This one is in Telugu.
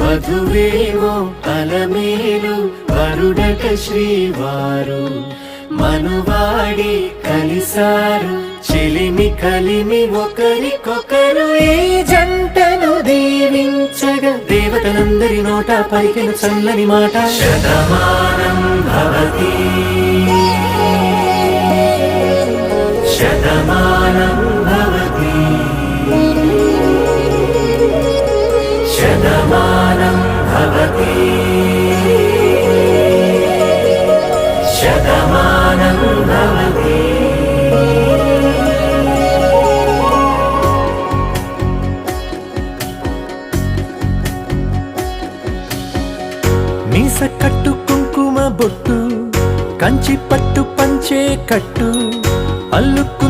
వధువేమో అలమేలు వరుడట శ్రీవారు మనువాడి కలిసారు చెలిమి కలిమి ఒకరికొకరు ఈ జంటను దీవించగా దేవతలందరి నోట పలికిన చల్లని మాట శతమానం భవతి శతమానం భవతి శతమానం భవతి శతమానం భవతి. మీస కట్టు కుంకుమ బొట్టు కంచి పట్టు పంచే కట్టు అల్లుకు